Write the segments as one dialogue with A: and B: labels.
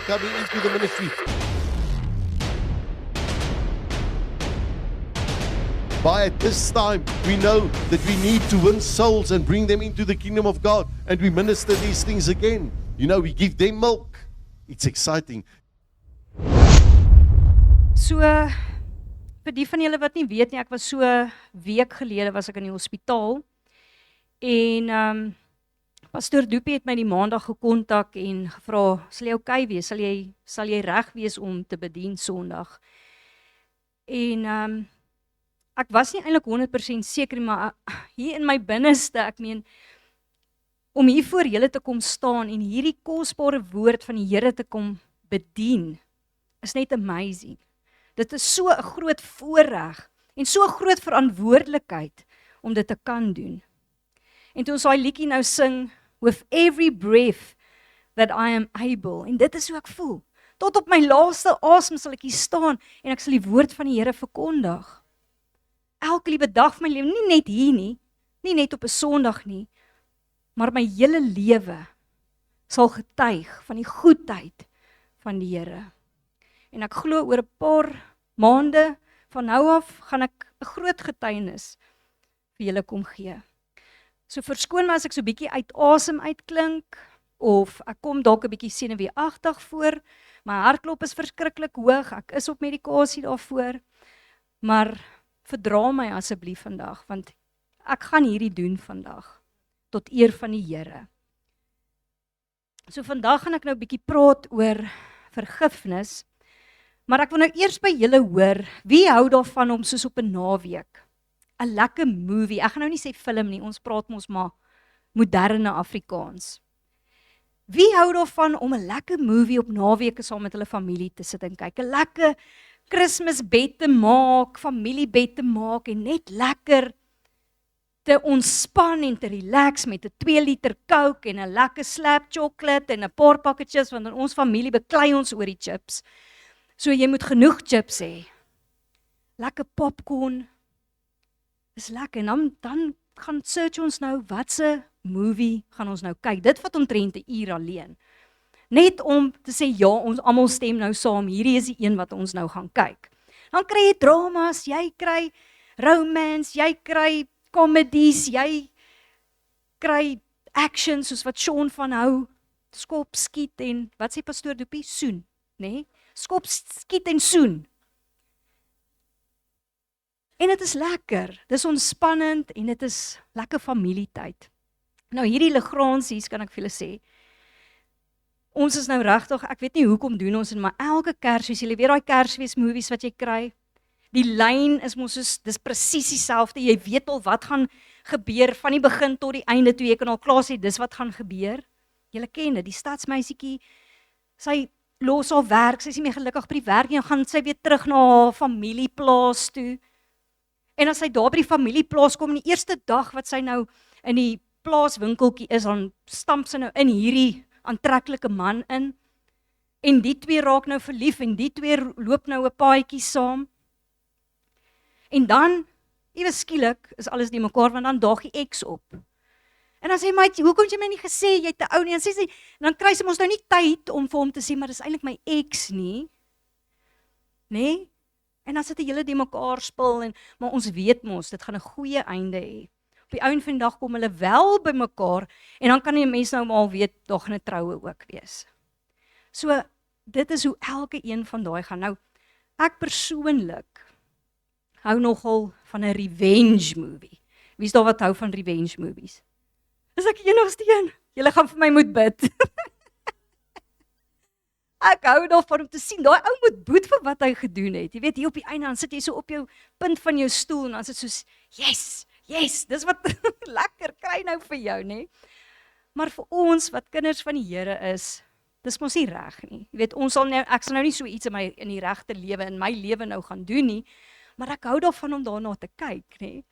A: coming into the ministry. By at this time, we know that we need to win souls and bring them into the kingdom of God, and we minister these things again. You know, we give them milk. It's exciting.
B: So, vir die van julle wat nie weet nie, ek was so 'n week gelede was ek in die hospitaal en Pastoor Doopie het my die maandag gekontak en gevra, sal jy okay wees, sal jy reg wees om te bedien Sondag? En ek was nie eintlik 100% seker nie, maar hier in my binneste, ek meen, om hier voor julle te kom staan en hierdie kosbare woord van die Here te kom bedien, is net amazing. Dit is so 'n groot voorreg en so 'n groot verantwoordelikheid om dit te kan doen. En toe ons daai liedjie nou sing, with every breath that I am able, en dit is hoe ek voel. Tot op my laaste asem sal ek hier staan en ek sal die woord van die Here verkondig. Elke liewe dag van my lewe, nie net hier nie net op 'n Sondag nie, maar my hele lewe sal getuig van die goedheid van die Here. En ek glo oor 'n paar maande van nou af gaan ek 'n groot getuienis vir julle kom gee. So verskoon my as ek so bietjie uit asem uitklink of ek kom dalk 'n bietjie senuweeagtig voor. My hartklop is verskriklik hoog. Ek is op medikasie daarvoor. Maar verdra my asseblief vandag, want ek gaan hierdie doen vandag tot eer van die Here. So vandag gaan ek nou 'n bietjie praat oor vergifnis. Maar ek wil nou eers by julle hoor, wie hou daarvan om soos op 'n naweek 'n lekker movie, ek gaan nou nie sê film nie, ons praat mos maar moderne Afrikaans. Wie hou daarvan om 'n lekker movie op naweke saam met hulle familie te sit en kyk, 'n lekker Kersbed te maak, familiebed te maak en net lekker te ontspan en te relax met 'n 2 liter Coke en 'n lekker slab chocolate en 'n paar pakke chips, want in ons familie beklei ons oor die chips. So jy moet genoeg chips hê. Lekker popcorn. Dis lekker. En dan gaan search ons nou, watse movie gaan ons nou kyk. Dit vat omtrent 'n uur alleen. Net om te sê, ja, ons almal stem nou saam, hierdie is die een wat ons nou gaan kyk. Dan kry jy dramas, jy kry romance, jy kry comedies, jy kry action, soos wat Sean van hou, skop, skiet en, wat sê Pastoor Doopie? Soen, nee? Skop, skiet en soen. En dit is lekker, dit is ontspannend en dit is lekker familietyd. Nou hierdie Lagransies kan ek vir julle sê, ons is nou regtig, ek weet nie hoekom doen ons en maar elke Kersfees, julle weet daai Kersfees movies wat jy kry, die lyn is mos soos, dis presies dieselfde, jy weet al wat gaan gebeur van die begin tot die einde, toe jy kan al klaar sê, dis wat gaan gebeur. Julle ken dit, die stadsmeisietjie, sy los haar werk, sy is nie meer gelukkig by die werk nie, en gaan sy weer terug na haar familieplaas toe. En as sy daar by die familieplaas kom, en die eerste dag wat sy nou in die plaaswinkeltjie is, dan stamp sy nou in hierdie aantreklike man in, en die twee raak nou verlief, en die twee loop nou 'n paadjie saam, en dan, ewe skielik, is alles die mekaar, want dan daag die ex op. En dan sê my, hoekom het jy my nie gesê, jy het te ou nie, en sê sy, dan kry sy ons nou nie tyd om vir hom te sê, maar dis eintlik my ex nie, nee? En dan sit die hele die mekaar spil, maar ons weet mos, dit gaan 'n goeie einde hê. Op die einde van die dag kom hulle wel by mekaar, en dan kan die mens nou maar weet, daar gaan 'n troue ook wees. So, dit is hoe elke een van daai gaan. Nou, ek persoonlik hou nogal van 'n revenge movie. Wie is daar wat hou van revenge movies? Is ek die enigste een? Julle gaan vir my moet bid. Ek hou daarvan om te sien, daai ou moet boet vir wat hy gedoen het. Jy weet, hier op die einde, dan sit jy so op jou punt van jou stoel, en dan sit soos, yes, dis wat lekker kry nou vir jou, nee. Maar vir ons, wat kinders van die Here is, dis mos nie reg nie. Jy weet, ek sal nou nie so iets in die regte lewe, in my lewe nou gaan doen nie, maar ek hou daarvan om daarna te kyk, nee.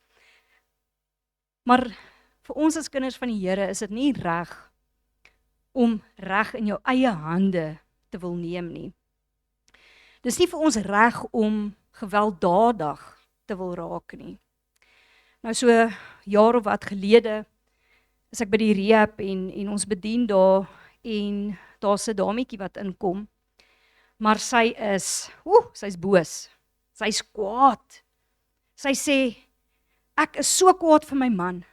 B: Maar vir ons as kinders van die Here is dit nie reg om reg in jou eie hande te wil neem nie. Dis nie vir ons reg om gewelddadig te wil raak nie. Nou so 'n jaar of wat gelede is ek by die rehab en ons bedien daar, en daar's 'n dametjie wat inkom, maar sy's boos, sy's kwaad. Sy sê, ek is so kwaad vir my man,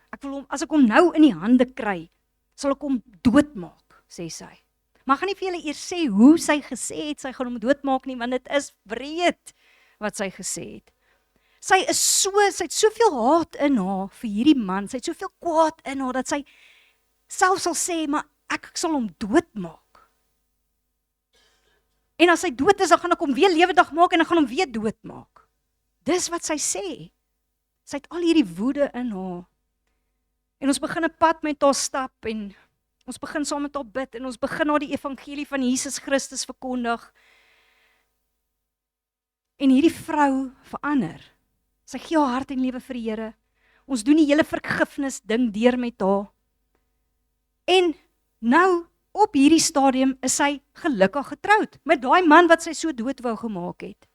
B: as ek hom nou in die hande kry, sal ek hom doodmaak, sê sy. Maar ek gaan nie vir julle eers sê hoe sy gesê het, sy gaan hom doodmaak nie, want dit is wreed wat sy gesê het. Sy het soveel haat in haar vir hierdie man, sy het soveel kwaad in haar, dat sy self sal sê, maar ek sal hom doodmaak. En as hy dood is, dan gaan ek hom weer lewendig maak, en ek gaan hom weer doodmaak. Dis wat sy sê. Sy het al hierdie woede in haar. En ons begin 'n pad met haar stap, en ons begin saam met haar bid, en ons begin haar die evangelie van Jesus Christus verkondig. En hierdie vrou verander. Sy gee haar hart en lewe vir die Here. Ons doen die hele vergifnis ding deur met haar. En nou, op hierdie stadium is sy gelukkig getroud, met daai man wat sy so dood wou gemaak het.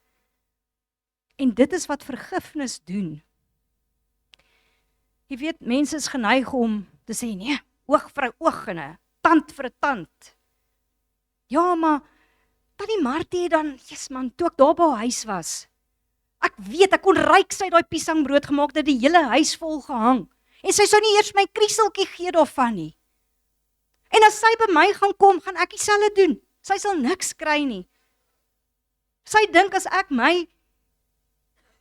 B: En dit is wat vergifnis doen. Jy weet, mense is geneig om te sê, nee, oog vir 'n oog en 'n tand vir 'n tand. Ja, maar Tannie Martie dan, man, toe ek daar by haar huis was, ek weet, ek kon ruik sy daai piesangbrood gemaak, dat die hele huis vol gehang. En sy sou nie eers my krieseltjie gee daarvan nie. En as sy by my gaan kom, gaan ek dieselfde doen. Sy sal niks kry nie. Sy dink as ek my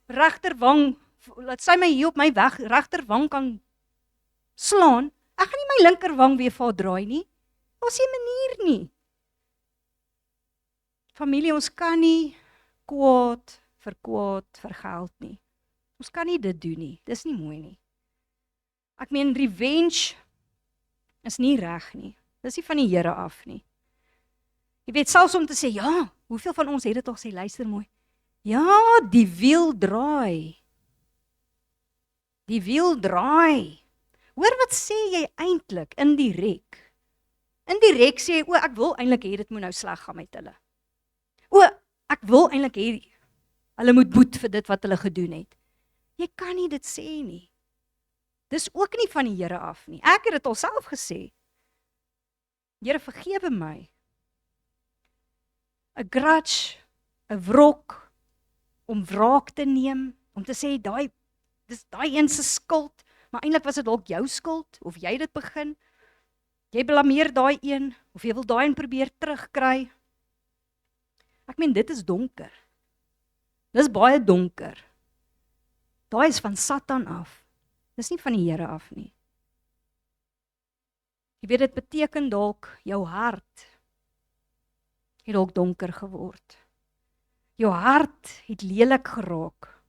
B: regterwang, laat sy my hier op my regterwang kan slaan, ek gaan nie my linkerwang weer vir haar draai nie. Daar's nie 'n manier nie. Familie, ons kan nie kwaad vir geld nie. Ons kan nie dit doen nie. Dis nie mooi nie. Ek meen, revenge is nie reg nie. Dis nie van die Here af nie. Jy weet, selfs om te sê, ja, hoeveel van ons het dit al sê, luister mooi. Ja, die wiel draai. Die wiel draai. Hoor wat sê jy eintlik indirek? Indirek sê jy, ek wil eintlik hê dit moet nou sleg gaan met hulle. Ek wil eintlik hê hulle moet boet vir dit wat hulle gedoen het. Jy kan nie dit sê nie. Dis ook nie van die Here af nie. Ek het dit al self gesê. Here, vergewe my. 'n grudge, 'n wrok, om wraak te neem, om te sê, dis daai een se skuld, maar eintlik was dit dalk jou skuld, of jy dit begin. Jy blameer daai een, of jy wil daai een probeer terugkry. Ek meen, dit is donker. Dis baie donker. Daai is van Satan af. Dis nie van die Here af nie. Jy weet, dit beteken dalk jou hart het dalk donker geword. Jou hart het lelik geraak.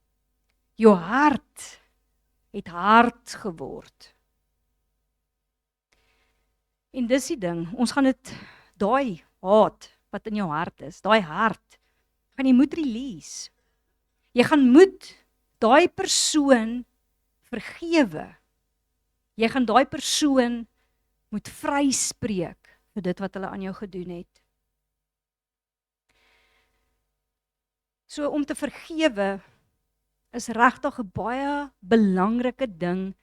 B: Jou hart het hard geword. En dis die ding, ons gaan dit, daai haat wat in jou hart is, daai hart, gaan jy moet release. Jy gaan moet daai persoon vergewe. Jy gaan daai persoon moet vryspreek vir dit wat hulle aan jou gedoen het. So om te vergewe is regtig 'n baie belangrike ding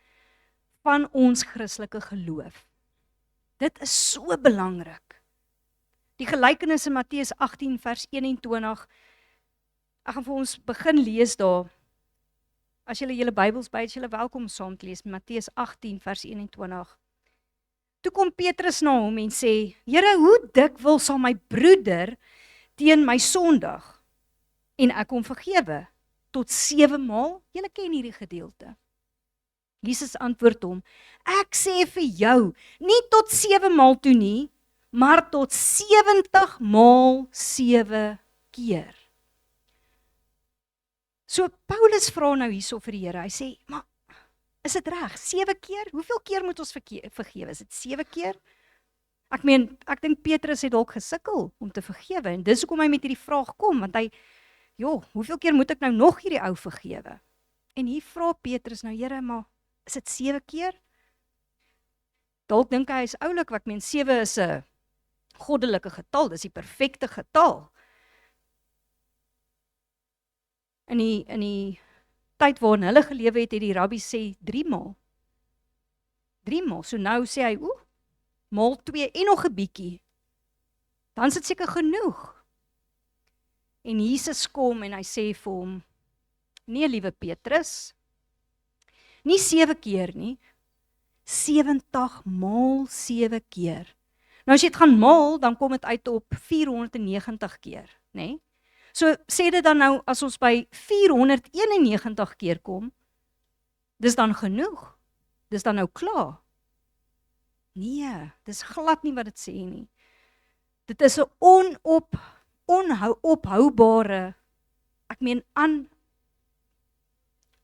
B: van ons Christelike geloof. Dit is so belangrik. Die gelykenis in Matteus 18 vers 21, ek gaan vir ons begin lees daar. As julle julle Bybels by het, is julle welkom saam te lees, Matteus 18 vers 21. Toe kom Petrus na hom en sê, Here, hoe dikwels sal my broeder teen my sondig en ek hom vergewe? Tot 7 maal? Julle ken hierdie gedeelte. Jesus antwoord hom, ek sê vir jou, nie tot 7 maal toe nie, maar tot 70 maal 7 keer. So Paulus vra nou hierso vir die Here, hy sê, maar is dit reg, 7 keer? Hoeveel keer moet ons vergewe? Is dit 7 keer? Ek meen, ek dink Petrus het dalk gesukkel om te vergewe, en dis hoekom hy met hierdie vraag kom, want hy, hoeveel keer moet ek nou nog hierdie ou vergewe? En hier vra Petrus nou, Here, maar is dit 7 keer? Dalk dink hy is oulik, wat ek meen, 7 is 'n goddelike getal, dis die perfekte getal. In die tyd waarin hulle gelewe het die rabbi sê 3 maal. 3 maal, so nou sê hy, maal 2 en nog 'n bietjie. dan is dit seker genoeg. En Jesus kom en hy sê vir hom, nee liewe Petrus, nie 7 keer nie, 70 maal 7 keer. Nou as jy dit gaan maal, dan kom dit uit op 490 keer, né? So sê dit dan nou, as ons by 491 keer kom, dis dan genoeg, dis dan nou klaar. Nee, dis glad nie wat dit sê nie. Dit is 'n onophoubare, ek meen aan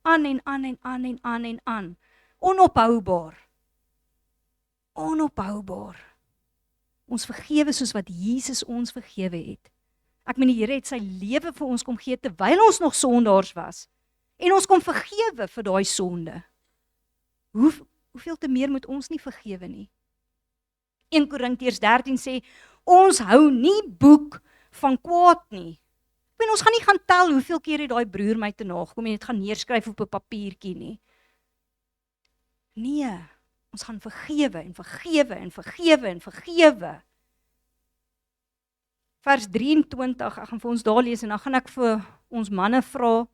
B: en aan. Onophoubaar. Ons vergewe soos wat Jesus ons vergewe het. Ek meen die Here het sy lewe vir ons kom gee terwyl ons nog sondaars was. En ons kom vergewe vir daai sonde. Hoeveel te meer moet ons nie vergewe nie? 1 Korintiërs 13 sê, ons hou nie boek van kwaad nie. Ek meen, ons gaan nie gaan tel hoeveel keer het daai broer my te nagekom en dit gaan neerskryf op 'n papiertjie nie. Nee, ons gaan vergewe en vergewe en vergewe en vergewe. Vers 23, ek gaan vir ons daar lees en dan gaan ek vir ons manne vra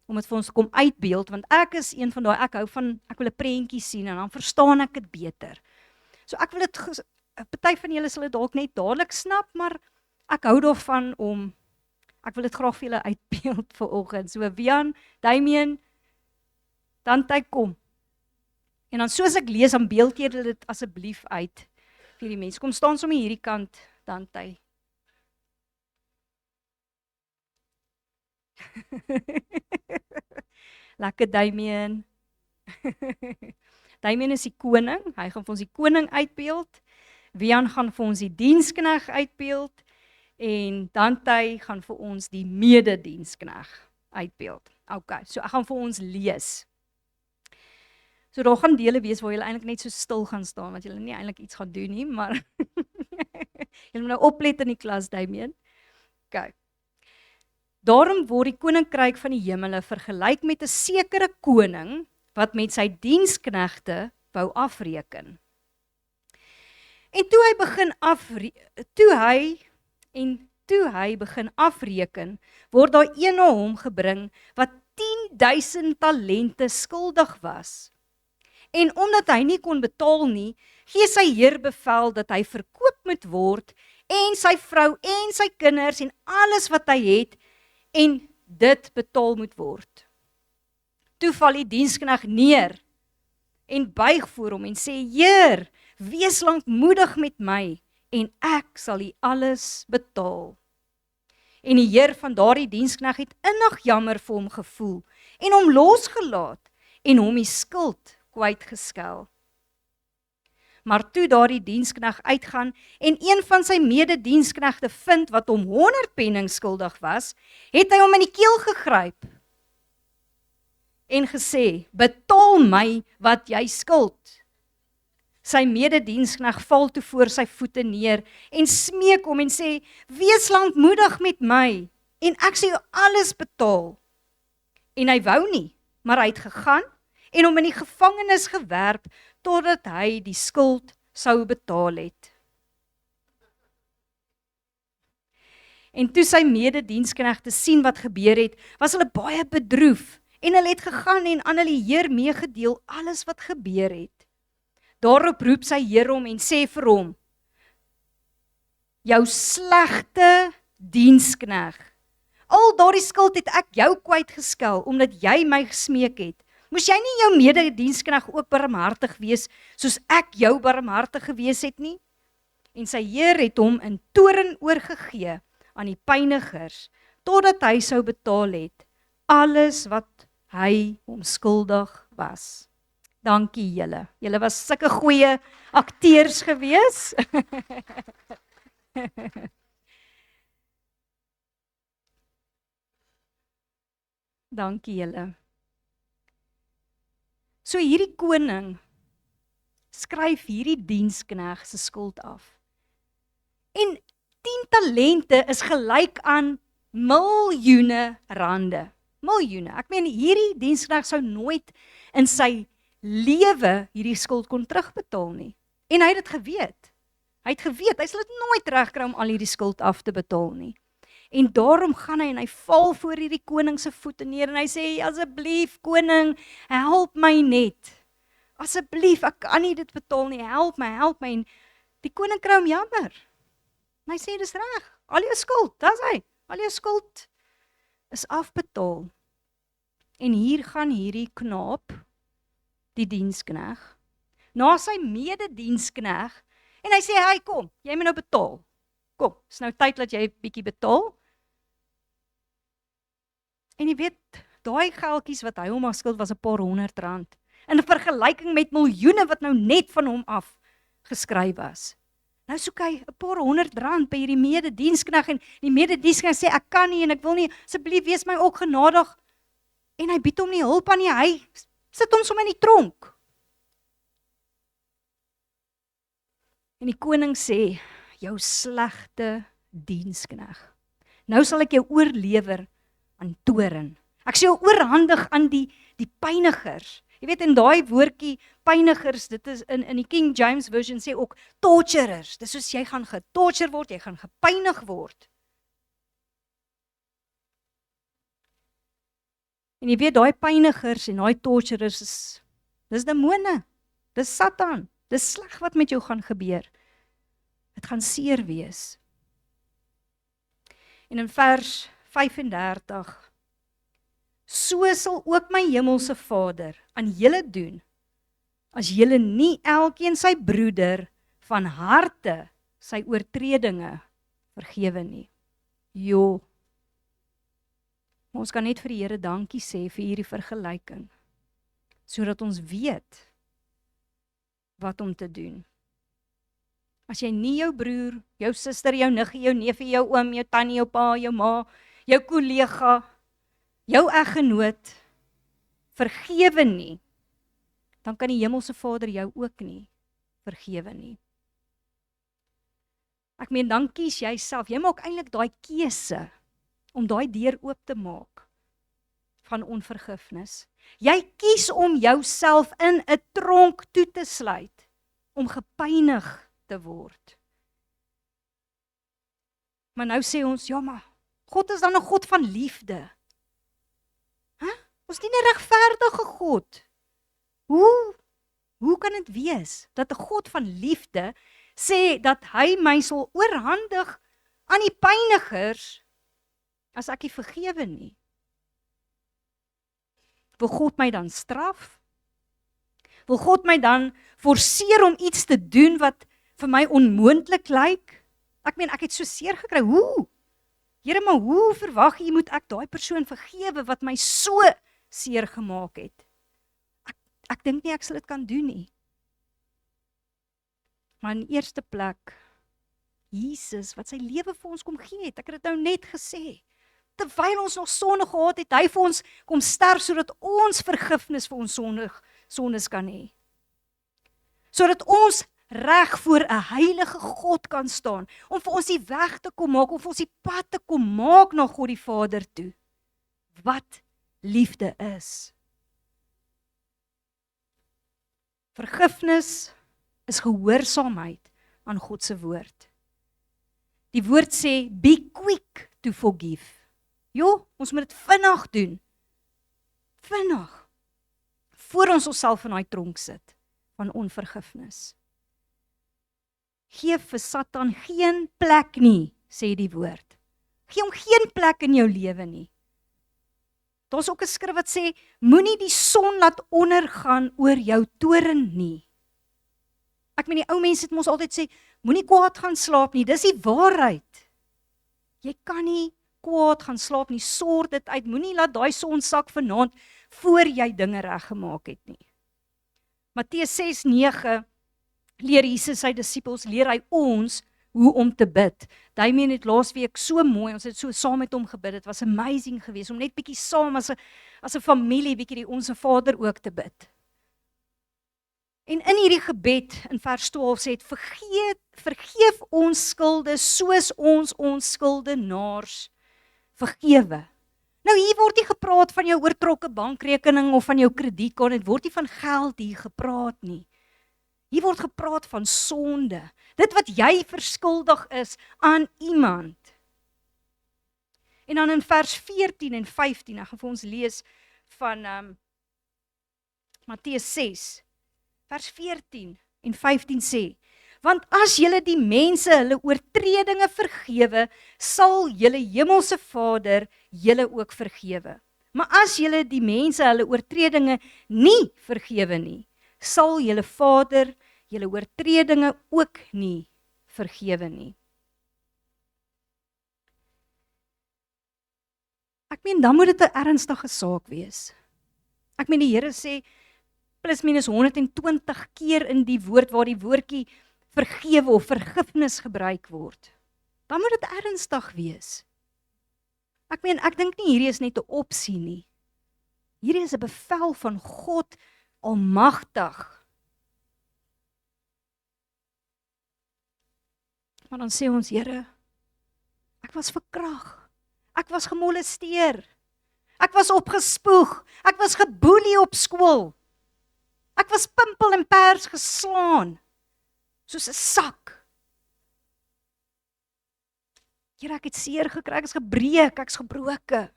B: om dit vir ons te kom uitbeeld, want ek is een van daai, ek wil 'n prentjie sien en dan verstaan ek dit beter. So ek wil dit, party van julle sal dit dalk net dadelik snap, maar ek hou daarvan ek wil dit graag vir julle uitbeeld vanoggend. So Wian, Damien, Dante kom. En dan soos ek lees, dan beeld jy dit asseblief uit vir die mense. Kom staan sommer hierdie kant, Dante. Lekker Damien. Damien is die koning, hy gaan vir ons die koning uitbeeld. Wian gaan vir ons die dienskneg uitbeeld. En Dante gaan vir ons die mededienskneg uitbeeld. Ok, so ek gaan vir ons lees. So daar gaan dele wees waar julle eintlik net so stil gaan staan, want julle nie eintlik iets gaan doen nie, maar julle moet nou oplet in die klas, Damien. Ok. Daarom word die koninkryk van die hemele vergelyk met 'n sekere koning wat met sy diensknegte wou afreken. En toe hy begin afreken, word daar een na hom gebring wat 10.000 talente skuldig was. En omdat hy nie kon betaal nie, gee sy heer bevel dat hy verkoop moet word, en sy vrou en sy kinders en alles wat hy het, en dit betaal moet word. Toe val die dienskneg neer en buig voor hom en sê, Heer, wees lankmoedig met my, en ek sal u alles betaal. En die heer van daardie dienskneg het innig jammer vir hom gevoel, en hom losgelaat, en hom die skuld kwytgeskel. Maar toe daardie dienskneg uitgaan, en een van sy medediensknegte vind wat hom 100 penning skuldig was, het hy hom in die keel gegryp, en gesê, betaal my wat jy skuld. Sy mededienskneg val toe voor sy voete neer en smeek hom en sê, wees lankmoedig met my en ek sal jou alles betaal. En hy wou nie, maar hy het gegaan en hom in die gevangenis gewerp totdat hy die skuld sou betaal het. En toe sy medediensknegte sien wat gebeur het, was hulle baie bedroef en hulle het gegaan en aan hulle heer meegedeel alles wat gebeur het. Daarop roep sy heer hom en sê vir hom, jou slegte dienskneg, al daardie skuld het ek jou kwytgeskel, omdat jy my gesmeek het. Moes jy nie jou mededienskneg ook barmhartig wees, soos ek jou barmhartig gewees het nie? En sy heer het hom in toorn oorgegee aan die pynigers, totdat hy sou betaal het, alles wat hy hom skuldig was. Dankie julle. Julle was sulke goeie akteurs gewees. Dankie julle. So hierdie koning skryf hierdie dienskneg se skuld af. En 10 talente is gelyk aan miljoene rande. Miljoene. Ek meen hierdie dienskneg sou nooit in sy lewe hierdie skuld kon terugbetaal nie. En hy het dit geweet. Hy het geweet, hy sal dit nooit regkry om al hierdie skuld af te betaal nie. En daarom gaan hy en hy val voor hierdie koning se voete neer en hy sê, asseblief koning, help my net. Asseblief, ek kan nie dit betaal nie, help my. En die koning kry hom jammer. En hy sê, dis reg, al jou skuld, dis hy, al jou skuld is afbetaal. En hier gaan hierdie knaap, die dienskneg, na sy mededienskneg, en hy sê, hy kom, jy moet nou betaal. Kom, is nou tyd dat jy bietjie betaal. En jy weet, daai geldjies wat hy hom as skuld was 'n paar R100. In vergelyking met miljoene wat nou net van hom af geskryf was. Nou soek hy 'n paar R100 by hierdie mededienskneg en die mededienskneg sê, ek kan nie en ek wil nie, asseblief wees my ook genadig. En hy bied hom nie hulp aan nie, hy sit hom sommer in die tronk. En die koning sê, jou slegte dienskneg. Nou sal ek jou oorlewer aan toorn. Ek sê jou oorhandig aan die pynigers. Jy weet in daai woordjie pynigers, dit is in die King James version sê ook torturers. Dis soos jy gaan getorture word, jy gaan gepynig word. En jy weet daai pynigers en daai torturers dis demone. Dis Satan. Dis sleg wat met jou gaan gebeur. Dit gaan seer wees. En in vers 35, so sal ook my hemelse Vader aan julle doen, as julle nie elkeen sy broeder van harte sy oortredinge vergewe nie. Jo, ons kan net vir die Here dankie sê vir hierdie vergelyking, sodat ons weet wat om te doen. As jy nie jou broer, jou suster, jou niggie, jou neefie, jou oom, jou tannie, jou pa, jou ma, jou kollega, jou eggenoot vergewe nie, dan kan die hemelse Vader jou ook nie vergewe nie. Ek meen, dan kies jy self, jy maak eintlik daai keuse om daai deur oop te maak van onvergifnis. Jy kies om jouself in 'n tronk toe te sluit, om gepynig te word. Maar nou sê ons, ja maar, God is dan 'n God van liefde. Ons dien 'n regverdige God. Hoe kan dit wees dat 'n God van liefde sê dat hy my sal oorhandig aan die pynigers as ek nie vergewe nie? Wil God my dan straf? Wil God my dan forceer om iets te doen wat vir my onmoontlik lyk? Ek meen, ek het so seer gekry. Hoe? Here, maar hoe verwag jy moet ek daai persoon vergewe wat my so seer gemaak het? Ek dink nie ek sal dit kan doen nie. Maar in eerste plek, Jesus, wat sy lewe vir ons kom gee het, ek het dit nou net gesê, terwyl ons nog sonde gehad het, hy vir ons kom sterf, sodat ons vergifnis vir ons sondes kan hê. Sodat ons reg voor 'n heilige God kan staan, om vir ons die weg te kom maak, om vir ons die pad te kom maak na God die Vader toe. Wat liefde is. Vergifnis is gehoorsaamheid aan God se woord. Die woord sê, be quick to forgive. Jo, ons moet dit vinnig doen. Vinnig. Voor ons onsself in daai tronk sit van onvergifnis. Geef vir Satan geen plek nie, sê die woord. Gee hom geen plek in jou lewe nie. Daar's ook 'n skrif wat sê, moenie die son laat ondergaan oor jou toorn nie. Ek meen die ou mense het mos altyd sê, moenie kwaad gaan slaap nie, dis die waarheid. Jy kan nie kwaad gaan slaap nie, sort dit uit, moenie laat daai son sak vanaand voor jy dinge reggemaak het nie. Matteus 6:9 leer Jesus sy disippels, leer hy ons hoe om te bid. Damien het laasweek so mooi, ons het so saam met hom gebid, dit was amazing geweest, om net bietjie saam as 'n familie, bietjie die Onse Vader ook te bid. En in hierdie gebed, in vers 12 sê het, vergeef ons skulde, soos ons skuldenaars vergewe. Nou hier word nie gepraat van jou oortrokke bankrekening, of van jou kredietkaart, dit word nie van geld hier gepraat nie. Hier word gepraat van sonde. Dit wat jy verskuldig is aan iemand. En dan in vers 14 en 15, ek gaan vir ons lees van Matteus 6, vers 14 en 15 sê, want as julle die mense hulle oortredinge vergewe, sal julle hemelse Vader julle ook vergewe. Maar as julle die mense hulle oortredinge nie vergewe nie, sal julle Vader julle oortredinge ook nie vergewe nie. Ek meen, dan moet dit 'n ernstige saak wees. Ek meen, die Here sê, plus minus 120 keer in die woord waar die woordjie vergewe of vergifnis gebruik word. Dan moet dit ernstig wees. Ek meen, ek dink nie hierdie is net 'n opsie nie. Hierdie is 'n bevel van God Almagtig. Maar dan sê ons, Here, ek was verkragt. Ek was gemolesteer. Ek was opgespoeg. Ek was geboelie op skool. Ek was pimpel en pers geslaan. Soos 'n sak. Here, ek het seer gekry, ek is gebreek, ek is gebroke.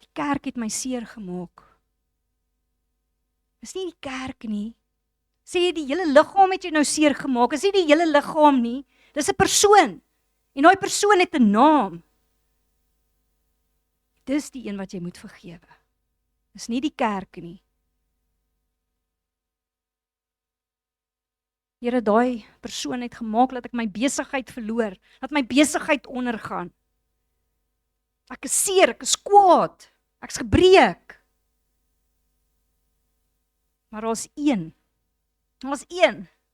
B: Die kerk het my seer gemaak. Dis nie die kerk nie. Sê jy die hele liggaam het jy nou seer gemaak? Is nie die hele liggaam nie. Dis 'n persoon. En daai persoon het 'n naam. Dis die een wat jy moet vergewe. Dis nie die kerk nie. Here, daai persoon het gemaak dat ek my besigheid verloor, dat my besigheid ondergaan. Ek is seer, ek is kwaad, ek is gebreek. Maar daar's een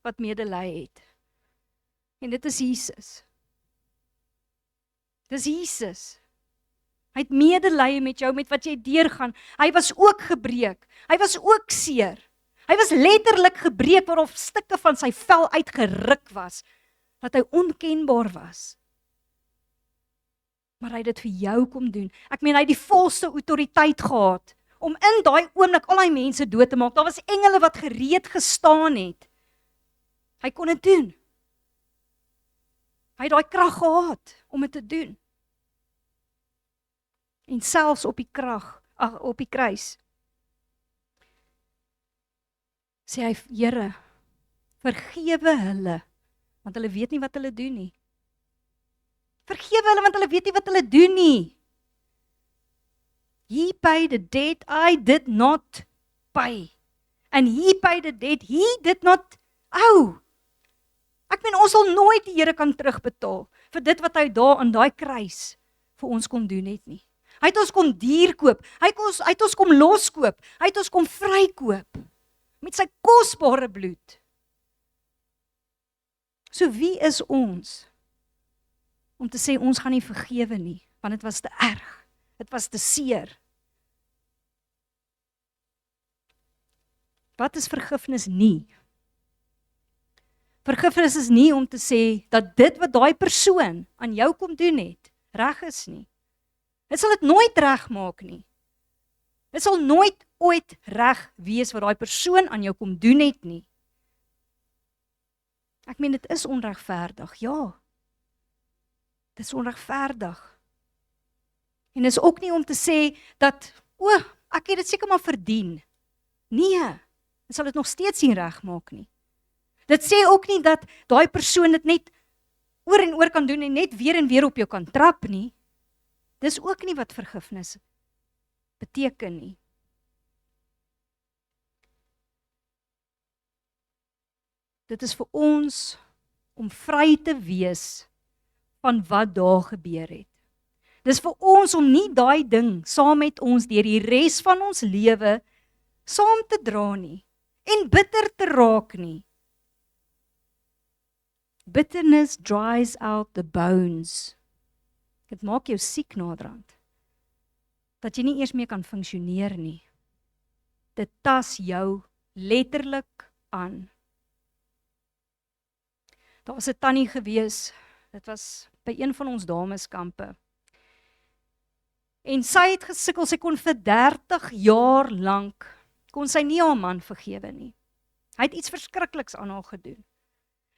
B: wat medelee het. En dit is Jesus. Dis Jesus. Hy het medelee met jou, met wat jy deurgaan. Hy was ook gebreek. Hy was ook seer. Hy was letterlik gebreek waarof stukke van sy vel uitgeruk was, dat hy onkenbaar was. Maar hy het dit vir jou kom doen. Ek meen, hy het die volste autoriteit gehad om in daai oomblik al die mense dood te maak. Daar was engele wat gereed gestaan het. Hy kon dit doen. Hy het daai krag gehad om dit te doen. En selfs op die kruis sê hy, Here, vergewe hulle, want hulle weet nie wat hulle doen nie. Vergewe hulle, want hulle weet nie wat hulle doen nie. He paid the debt I did not pay. And he paid the debt he did not owe. Ek meen, ons sal nooit die Here kan terugbetaal vir dit wat hy daar aan daai kruis vir ons kon doen het nie. Hy het ons kom duur koop, hy het ons kom loskoop, hy het ons kom vrykoop, met sy kosbare bloed. So wie is ons, om te sê ons gaan nie vergewe nie, want dit was te erg, dit was te seer. Wat is vergifnis nie? Vergifnis is nie om te sê, dat dit wat daai persoon aan jou kom doen het, reg is nie. Dit sal dit nooit reg maak nie. Dit sal nooit ooit reg wees wat daai persoon aan jou kom doen het nie. Ek meen, dit is onregverdig, ja. Dit is onregverdig. En is ook nie om te sê dat, ek het dit seker maar verdien. Nee, dit sal dit nog steeds nie reg maak nie. Dit sê ook nie dat daai persoon dit net oor en oor kan doen en net weer en weer op jou kan trap nie. Dis ook nie wat vergifnis beteken nie. Dit is vir ons om vry te wees van wat daar gebeur het. Dis vir ons om nie daai ding saam met ons deur die res van ons lewe saam te dra nie en bitter te raak nie. Bitterness dries out the bones. Dit maak jou siek naderhand. Dat jy nie eers meer kan funksioneer nie. Dit tas jou letterlik aan. Daar was 'n tannie gewees, dit was by een van ons dameskampe. En sy het gesukkel, sy kon vir 30 jaar lank kon sy nie haar man vergewe nie. Hy het iets verskrikliks aan haar gedoen.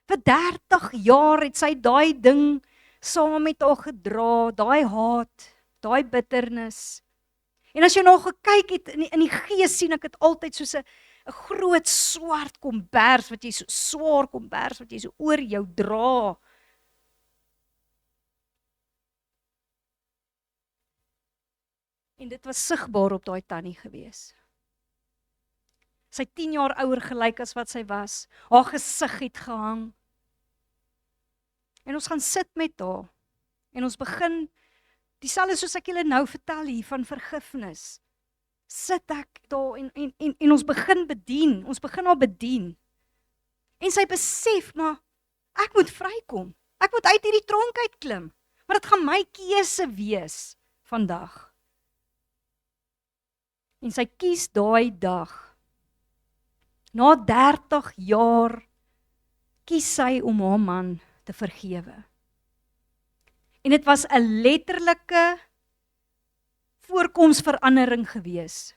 B: Vir 30 jaar het sy daai ding saam met haar gedra, daai haat, daai bitternis. En as jy nou gekyk het in die gees sien ek dit altyd soos 'n groot swart kombers wat jy so swaar kombers wat jy so oor jou dra. En dit was sigbaar op daai tannie gewees. Sy 10 jaar ouer gelyk as wat sy was. Haar gesig het gehang. En ons gaan sit met haar. En ons begin, dieselfde soos ek julle nou vertel hier van vergifnis. Sit ek daar en ons begin bedien. Ons begin haar bedien. En sy besef, maar ek moet vrykom. Ek moet uit hierdie tronk uitklim. Maar dit gaan my keuse wees vandag. En sy kies daai dag. Na 30 jaar kies sy om haar man te vergewe. En dit was 'n letterlike voorkomsverandering gewees.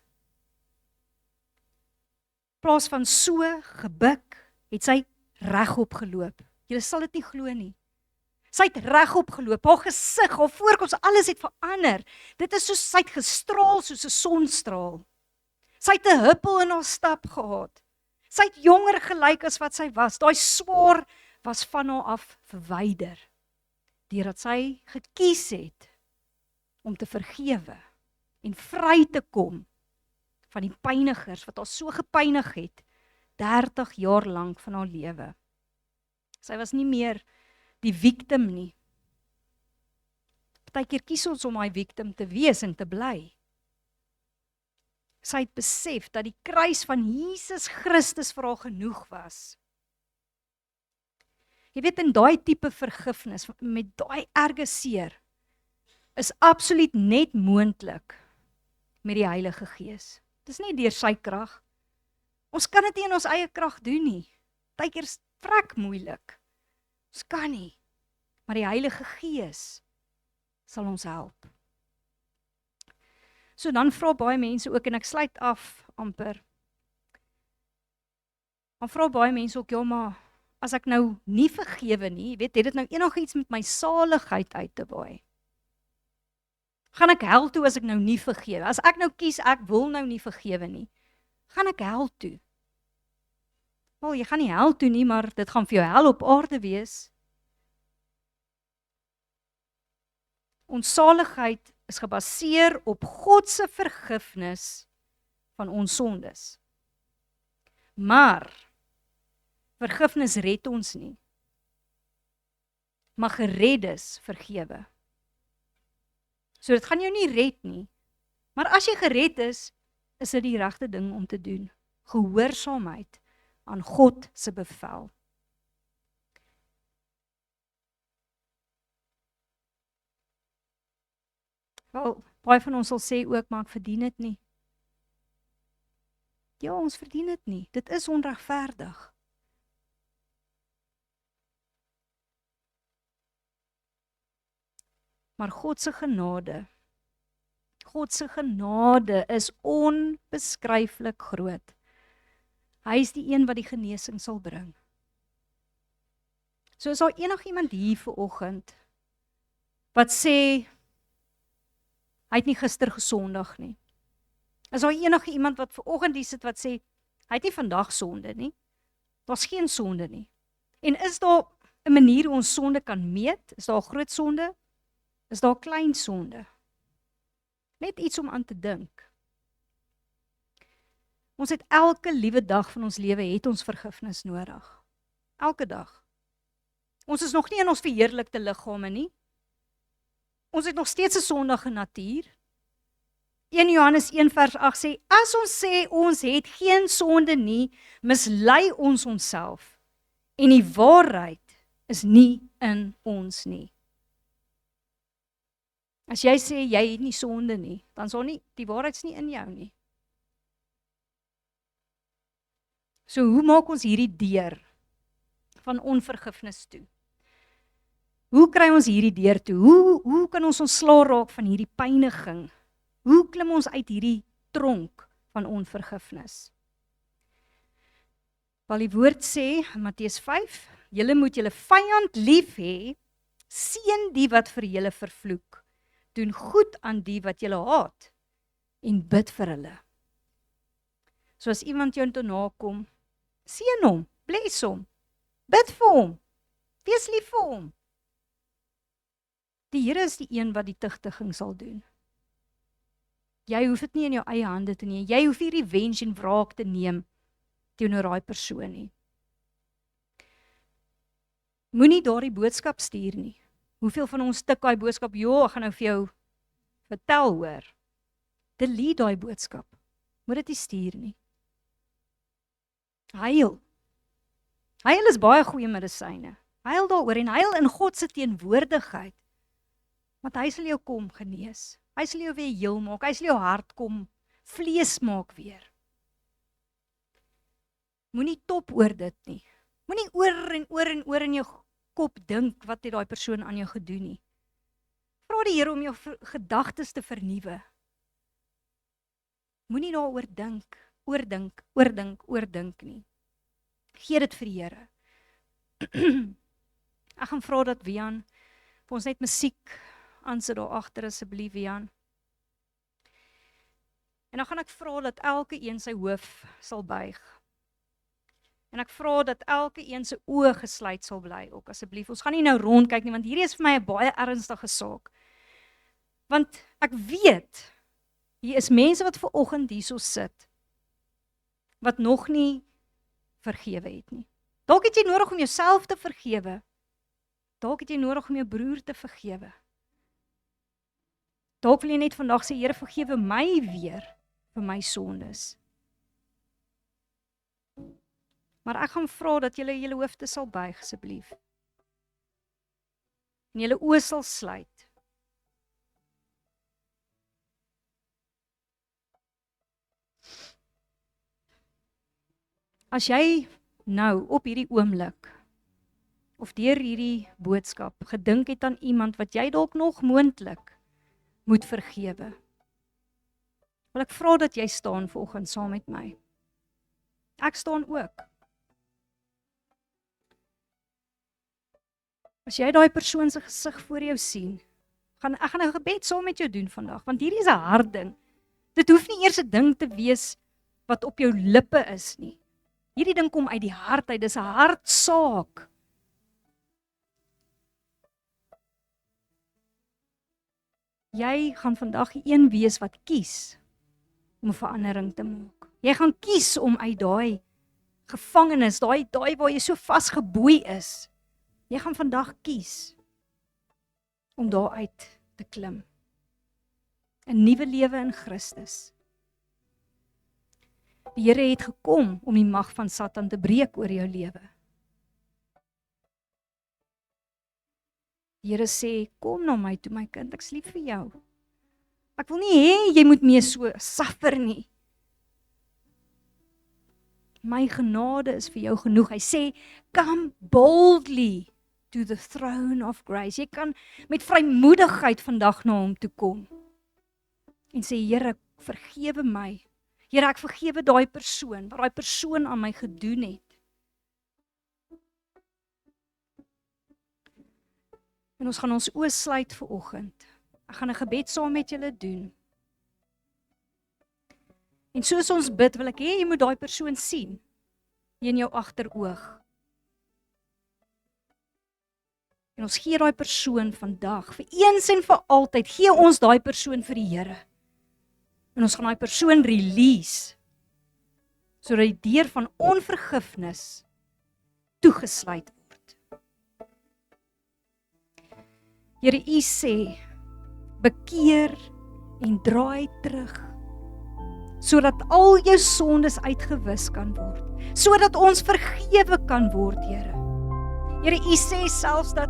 B: In plaas van so gebuk, het sy regop geloop. Julle sal dit nie glo nie. Sy het regop geloop, haar gesig, haar voorkoms, alles het verander. Dit is soos sy het gestraal soos 'n sonstraal. Sy het 'n huppel in haar stap gehad. Sy het jonger gelyk as wat sy was. Daai swaar was van haar af verwyder. Deurdat sy gekies het om te vergewe en vry te kom van die pynigers wat haar so gepynig het 30 jaar lank van haar lewe. Sy was nie meer die victim nie. Partykeer kies ons om daai victim te wees en te bly. Sy het besef dat die kruis van Jesus Christus vir haar genoeg was. Jy weet, in daai tipe vergifnis, met daai erge seer, is absoluut net moontlik met die Heilige Gees. Dit is nie deur sy krag. Ons kan dit nie in ons eie krag doen nie. Partykeer is vrek moeilik. Ons kan nie. Maar die Heilige Gees sal ons help. So dan vra baie mense ook, en ek sluit af amper. Dan vra baie mense ook, ja maar, as ek nou nie vergewe nie, weet, het dit nou enigiets met my saligheid uit te waai? Gaan ek hel toe as ek nou nie vergewe? As ek nou kies, ek wil nou nie vergewe nie, gaan ek hel toe? Wel, jy gaan nie hel toe nie, maar dit gaan vir jou hel op aarde wees. Ons saligheid is gebaseer op God se vergifnis van ons sondes. Maar vergifnis red ons nie. Maar gereddes vergewe. So dit gaan jou nie red nie. Maar as jy gered is dit die regte ding om te doen. Gehoorsaamheid aan God se bevel. Wel, baie van ons sal sê ook, maar ek verdien dit nie. Ja, ons verdien dit nie. Dit is onregverdig. Maar God se genade is onbeskryflik groot. Hy is die een wat die genesing sal bring. So is daar enigiemand hier vanoggend wat sê, hy het nie gister gesondig nie. Is daar enige iemand wat vanoggend hier sit wat sê, hy het nie vandag sonde nie. Daar's geen sonde nie. En is daar 'n manier hoe ons sonde kan meet? Is daar groot sonde? Is daar klein sonde? Net iets om aan te dink. Ons het elke liewe dag van ons lewe het ons vergifnis nodig. Elke dag. Ons is nog nie in ons verheerlikte liggame nie. Ons het nog steeds 'n sondige natuur. 1 Johannes 1 vers 8 sê, as ons sê ons het geen sonde nie, mislei ons onsself. En die waarheid is nie in ons nie. As jy sê jy het nie sonde nie, dan is die waarheid nie in jou nie. So hoe maak ons hierdie deur van onvergifnis toe? Hoe kry ons hierdie deur toe? Hoe kan ons ontslae raak van hierdie pyniging? Hoe klim ons uit hierdie tronk van onvergifnis. Wel die woord sê, in Matteus 5, julle moet julle vyand lief hê, seën die wat vir julle vervloek, doen goed aan die wat julle haat, en bid vir hulle. So as iemand jou toe nakom, seën hom, bless hom, bid vir hom, wees lief vir hom. Die Here is die een wat die tugtiging sal doen. Jy hoef dit nie in jou eie hande te neem, jy hoef nie revenge en wraak te neem teenoor daai persoon nie. Moenie daardie boodskap stuur nie. Hoeveel van ons tik daai boodskap, ek gaan nou vir jou vertel hoor. Delete daai boodskap. Moet dit nie stuur nie. Huil. Huil is baie goeie medisyne. Huil daaroor en huil in God se teenwoordigheid. Want hy sal jou kom genees. Hy sal jou weer heel maak. Hy sal jou hart kom vlees maak weer. Moenie top oor dit nie. Moenie oor in jou kop dink wat het daai persoon aan jou gedoen nie. Vra die Here om jou gedagtes te vernuwe. Moenie daaroor oordink nie. Gee dit vir die Here. Ek gaan vra dat Wian vir ons net musiek aansit daar agter asseblief Wian. En dan gaan ek vra dat elke een sy hoof sal buig. En ek vra dat elke een se oë gesluit sal bly ook asseblief. Ons gaan nie nou rondkyk nie want hierdie is vir my 'n baie ernstige saak. Want ek weet hier is mense wat ver oggend hierso sit wat nog nie vergewe het nie. Dalk het jy nodig om jouself te vergewe. Dalk het jy nodig om jou broer te vergewe. Dalk wil jy net vandag sê, Here, vergewe my weer vir my sondes. Maar ek gaan vra dat julle julle hoofde sal buig asseblief. En julle oë sal sluit. As jy nou op hierdie oomblik of deur hierdie boodskap gedink het aan iemand wat jy dalk nog moontlik moet vergewe, wil ek vra dat jy staan vanoggend saam met my. Ek staan ook. As jy daai persoon se gesig voor jou sien, ek gaan 'n gebed saam met jou doen vandag, want hierdie is 'n hard ding. Dit hoef nie eers 'n ding te wees wat op jou lippe is nie. Hierdie ding kom uit die hart uit, dis 'n hartsaak. Jy gaan vandag die een wees wat kies om 'n verandering te maak. Jy gaan kies om uit daai gevangenis, daai waar jy so vasgeboei is, jy gaan vandag kies om daaruit te klim. 'n Nuwe lewe in Christus. Die Here het gekom om die mag van Satan te breek oor jou lewe. Die Here sê, kom na my toe my kind, ek's lief vir jou. Ek wil nie hê jy moet mee so suffer nie. My genade is vir jou genoeg. Hy sê, come boldly to the throne of grace. Jy kan met vrymoedigheid vandag na hom toe kom. En sê, Here, vergewe my. Here, ek vergewe daai persoon, wat daai persoon aan my gedoen het. En ons gaan ons oë sluit vir oggend. Ek gaan 'n gebed saam met julle doen. En soos ons bid, wil ek hê jy moet daai persoon sien hier in jou agteroog. En ons gee daai persoon vandag, vir eens en vir altyd, gee ons daai persoon vir die Here. En ons gaan daai persoon release, sodat die deur van onvergifnis toegesluit word. Here, U sê, bekeer en draai terug, sodat al jou sondes uitgewis kan word, sodat ons vergewe kan word, Here. Here, U sê selfs dat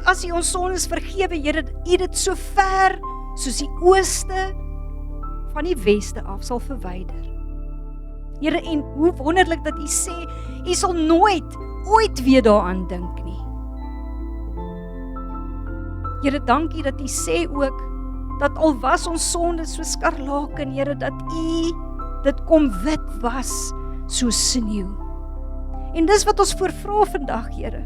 B: as U ons sondes vergewe, Here, U dit so ver soos die ooste van die weste af sal verwyder. Here, en hoe wonderlik dat U sê, U sal nooit, ooit weer daaraan dink nie. Here, dankie dat U sê ook, dat al was ons sondes so skarlaken, Here, dat U dit kom wit was soos sneeu. En dis wat ons voorvra vandag, Here.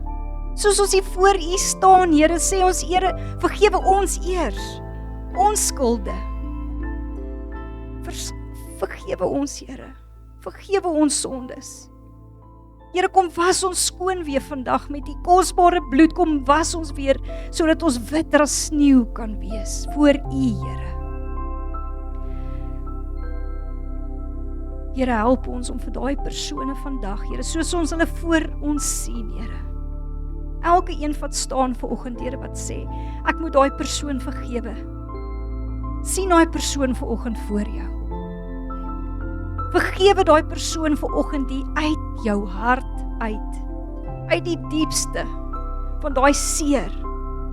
B: Soos ons hier voor U staan, Here, sê ons, Here, vergewe ons eers ons skulde. Vergewe ons, Here. Vergewe ons sondes. Here, kom was ons skoon weer vandag met U kosbare bloed. Kom was ons weer, sodat ons witter as sneeu kan wees voor U, Here. Here, help ons om vir daai persone vandag, Here, soos ons hulle voor ons sien, Here. Elke een wat staan vanoggend, Here, wat sê, ek moet daai persoon vergewe. Sien daai persoon vanoggend voor jou. Vergewe daai persoon vanoggend die uit jou hart uit die diepste van daai seer.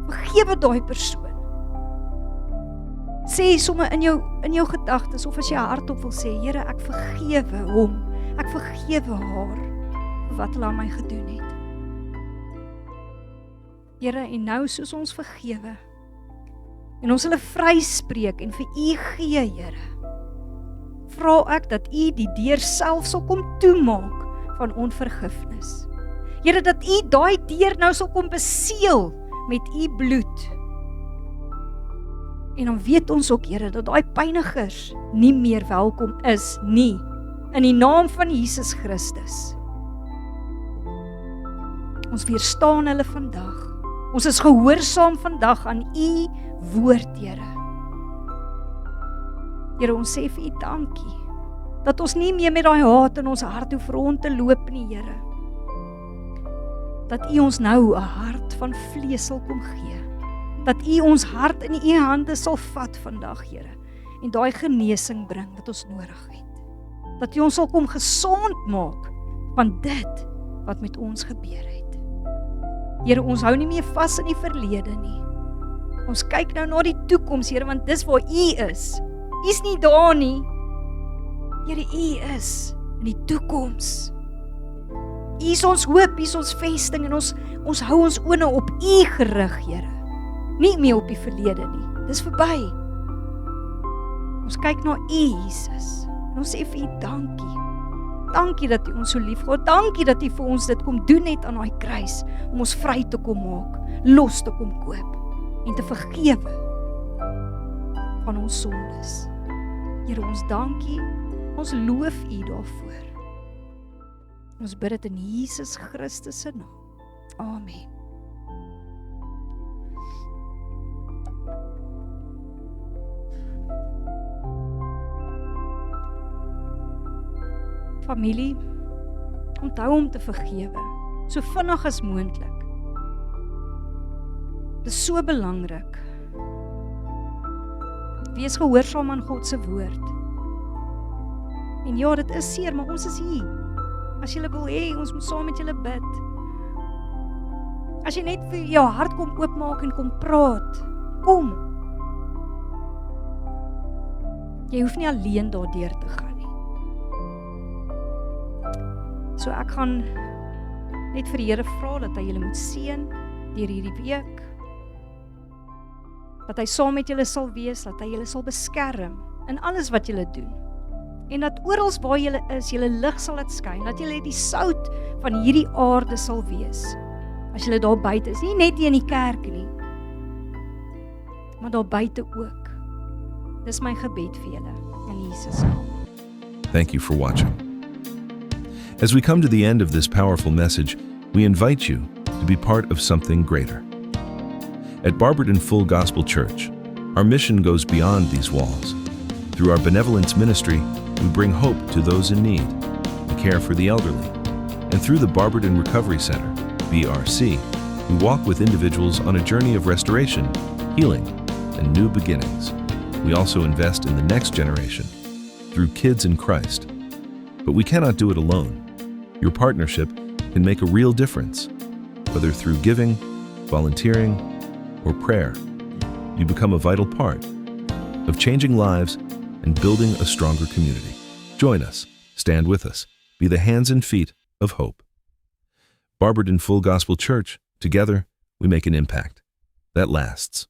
B: Vergewe daai persoon. Sê sommer in jou gedagtes of as jy hardop wil sê, Here, ek vergewe hom. Ek vergewe haar vir wat hulle aan my gedoen het. Here, en nou soos ons vergewe en ons hulle vryspreek en vir U gee, Here, vra ek dat U die deur self sal kom toemaak van onvergifnis. Here, dat U daai deur nou sal kom beseël met U bloed. En dan weet ons ook, Here, dat daai pynigers nie meer welkom is nie, in die naam van Jesus Christus. Ons weerstaan hulle vandag. Ons is gehoorsaam vandag aan U woord, Here. Here, ons sê vir U dankie, dat ons nie meer met daai haat in ons hart hoef rond te loop nie, Here. Dat U ons nou 'n hart van vlees sal kom gee. Dat U ons hart in U hande sal vat vandag, Here, en daai genesing bring wat ons nodig het. Dat U ons sal kom gesond maak van dit wat met ons gebeur het. Here, ons hou nie meer vas in die verlede nie. Ons kyk nou na die toekoms, Here, want dis waar U is. U is nie daar nie. Here, U is in die toekoms. U is ons hoop, U is ons vesting, en ons hou ons oë op U gerig, Here. Nie meer op die verlede nie. Dis verby. Ons kyk na U, Jesus. En ons sê vir U dankie. Dankie dat U ons so liefgehad. Dankie dat U vir ons dit kom doen het aan daai kruis, om ons vry te kom maak, los te kom koop en te vergewe van ons sondes. Here, ons dankie. Ons loof U daarvoor. Ons bid dit in Jesus Christus se naam. Amen. Familie, onthou om te vergewe, so vinnig as moontlik. Dit is so belangrik. Wees gehoorsaam aan God se woord. En ja, dit is seer, maar ons is hier. As jy wil hê, ons moet saam met julle bid. As jy net vir jou hart kom oopmaak en kom praat, kom. Jy hoef nie alleen daardeur te gaan nie. So ek gaan net vir die Here vra dat hy julle moet seën deur hierdie week. Dat hy saam met julle sal wees, dat hy julle sal beskerm in alles wat julle doen. En dat oral waar julle is, julle lig sal laat skyn, dat julle die sout van hierdie aarde sal wees. As julle daar buite is, nie net hier in die kerk nie, maar daar buite ook. Dis my gebed vir julle in Jesus naam.
C: Thank you for watching. As we come to the end of this powerful message, we invite you to be part of something greater. At Barberton Full Gospel Church, our mission goes beyond these walls. Through our benevolence ministry, we bring hope to those in need, we care for the elderly, and through the Barberton Recovery Center, BRC, we walk with individuals on a journey of restoration, healing, and new beginnings. We also invest in the next generation through Kids in Christ. But we cannot do it alone. Your partnership can make a real difference, whether through giving, volunteering, or prayer. You become a vital part of changing lives and building a stronger community. Join us, stand with us, be the hands and feet of hope. Barberton Full Gospel Church, together we make an impact that lasts.